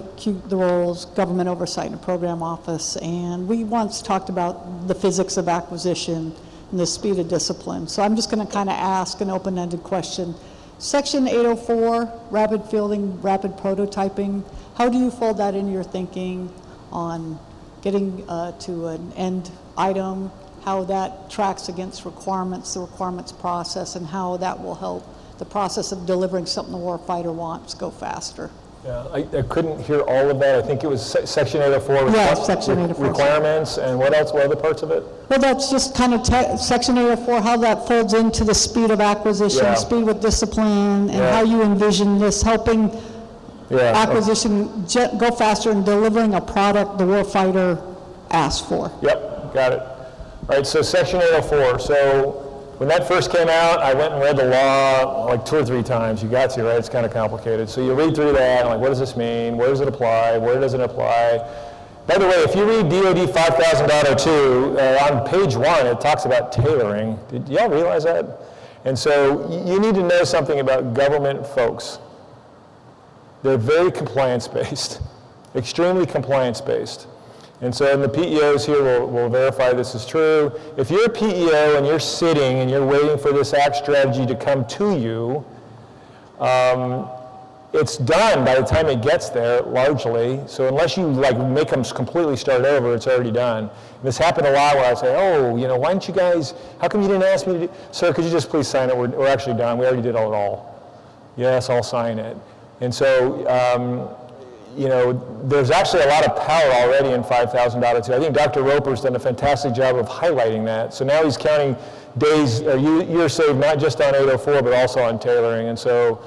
the roles, government oversight and program office, and we once talked about the physics of acquisition and the speed of discipline. So I'm just going to kind of ask an open-ended question. Section 804, rapid fielding, rapid prototyping, how do you fold that into your thinking on getting to an end item, how that tracks against requirements, the requirements process, and how that will help the process of delivering something the warfighter wants go faster? Yeah, I couldn't hear all of that. I think it was Section 804. Yeah, Section 804. Requirements, and what else? What other parts of it? Well, that's just kind of Section 804, how that folds into the speed of acquisition, Yeah. speed with discipline, and Yeah. how you envision this helping acquisition go faster in delivering a product the warfighter asked for. Yep, got it. All right, so Section 804. So when that first came out, I went and read the law like 2 or 3 times. You got to, right? It's kind of complicated. So you read through that, and like, what does this mean? Where does it apply? Where doesn't it apply? By the way, if you read DoD 5000.02, on page 1, it talks about tailoring. Did y'all realize that? And so you need to know something about government folks. They're very compliance-based, extremely compliance-based. And so and the PEOs here will verify this is true. If you're a PEO and you're sitting and you're waiting for this ACT strategy to come to you, it's done by the time it gets there, largely. So unless you like make them completely start over, it's already done. And this happened a lot where I say, oh, you know, why didn't you guys, how come you didn't ask me to do, sir, could you just please sign it? We're actually done. We already did it all. Yes, I'll sign it. And so, you know, there's actually a lot of power already in 5000.02. I think Dr. Roper's done a fantastic job of highlighting that. So now he's counting days, or years saved, not just on 804, but also on tailoring. And so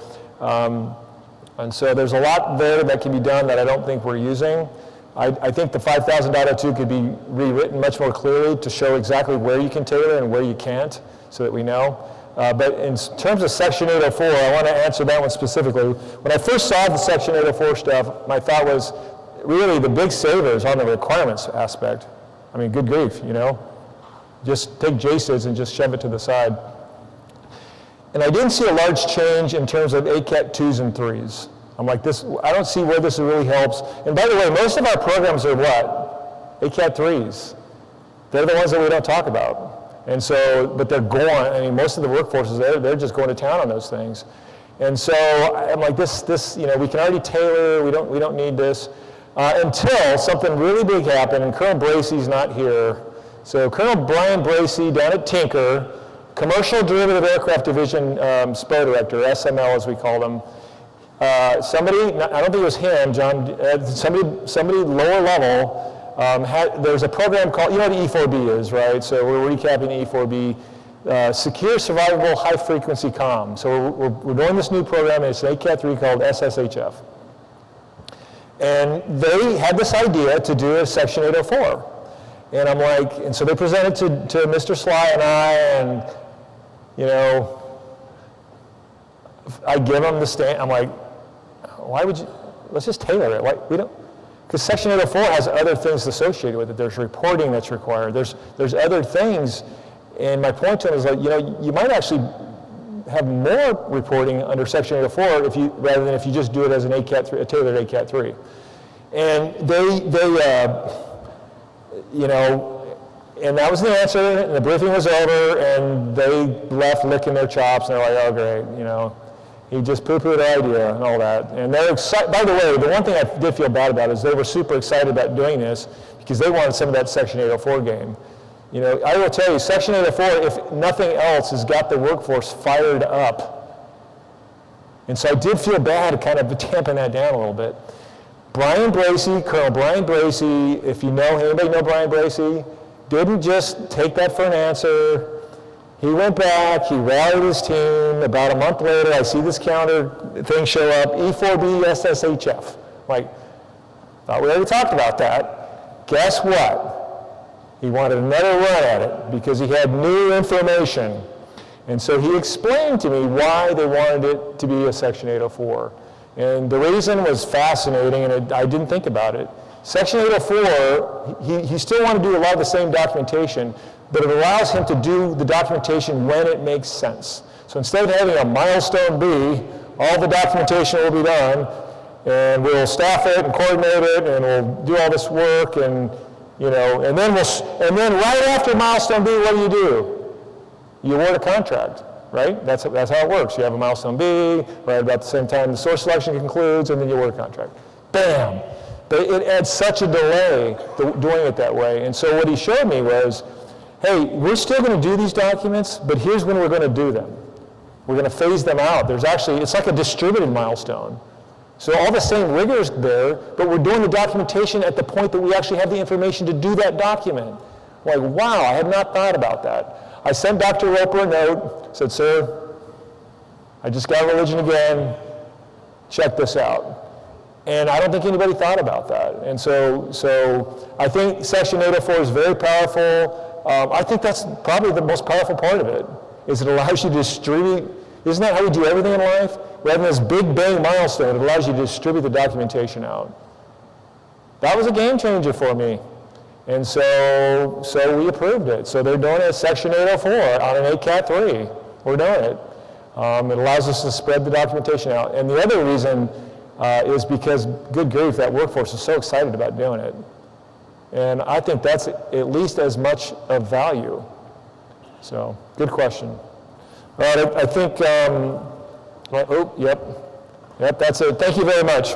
there's a lot there that can be done that I don't think we're using. I think the 5000.02 could be rewritten much more clearly to show exactly where you can tailor and where you can't, so that we know. But in terms of Section 804, I want to answer that one specifically. When I first saw the Section 804 stuff, my thought was really the big savers on the requirements aspect. I mean, good grief, you know? Just take JSIDs and just shove it to the side. And I didn't see a large change in terms of ACAT 2s and 3s. I'm like, I don't see where this really helps. And by the way, most of our programs are what? ACAT 3s. They're the ones that we don't talk about. And so, but they're going, I mean, most of the workforces, they're just going to town on those things. And so I'm like, this, you know, we can already tailor, we don't need this. Until something really big happened, and Colonel Bracey's not here. So Colonel Brian Bracey down at Tinker, Commercial Derivative Aircraft Division SPO Director, SML as we call them. Somebody, I don't think it was him, John, somebody lower level, there's a program called, you know what E4B is, right? So we're recapping E4B, Secure Survivable High Frequency Comm. So we're doing this new program, and it's an ACAT 3 called SSHF. And they had this idea to do a Section 804. And I'm like, and so they presented to Mr. Sly and I, and, you know, I give them the stand, I'm like, why would you, let's just tailor it. Why, we don't, because Section 804 has other things associated with it. There's reporting that's required. There's other things, and my point to them is like, you know, you might actually have more reporting under Section 804 rather than if you just do it as an ACAT 3, a tailored ACAT 3. And they you know, and that was the answer, and the briefing was over, and they left licking their chops, and they're like, oh great, you know. He just poo-pooed our idea and all that. And they're excited. By the way, the one thing I did feel bad about is they were super excited about doing this because they wanted some of that Section 804 game. You know, I will tell you, Section 804, if nothing else, has got the workforce fired up. And so I did feel bad kind of tamping that down a little bit. Brian Bracey, Colonel Brian Bracey, if you know, anybody know Brian Bracey, didn't just take that for an answer. He went back, he rallied his team. About a month later, I see this calendar thing show up, E4B SSHF. Like, thought we already talked about that. Guess what? He wanted another run at it because he had new information. And so he explained to me why they wanted it to be a Section 804. And the reason was fascinating, and I didn't think about it. Section 804, he still wanted to do a lot of the same documentation, but it allows him to do the documentation when it makes sense. So instead of having a milestone B, all the documentation will be done, and we'll staff it and coordinate it, and we'll do all this work, and you know, and then right after milestone B, what do? You award a contract, right? That's how it works. You have a milestone B, right about the same time the source selection concludes, and then you award a contract. Bam! But it adds such a delay doing it that way. And so what he showed me was, hey, we're still going to do these documents, but here's when we're going to do them. We're going to phase them out. There's actually, it's like a distributed milestone. So all the same rigor is there, but we're doing the documentation at the point that we actually have the information to do that document. Like, wow, I had not thought about that. I sent Dr. Roper a note, said, sir, I just got religion again, check this out. And I don't think anybody thought about that. And so I think Section 804 is very powerful. I think that's probably the most powerful part of it, is it allows you to distribute. Isn't that how we do everything in life? Rather than this big bang milestone, it allows you to distribute the documentation out. That was a game changer for me. And so we approved it. So they're doing it at Section 804 on an 8-Cat 3. We're doing it. It allows us to spread the documentation out. And the other reason is because, good grief, that workforce is so excited about doing it. And I think that's at least as much of value. So, good question. All right, I think, yep, that's it. Thank you very much.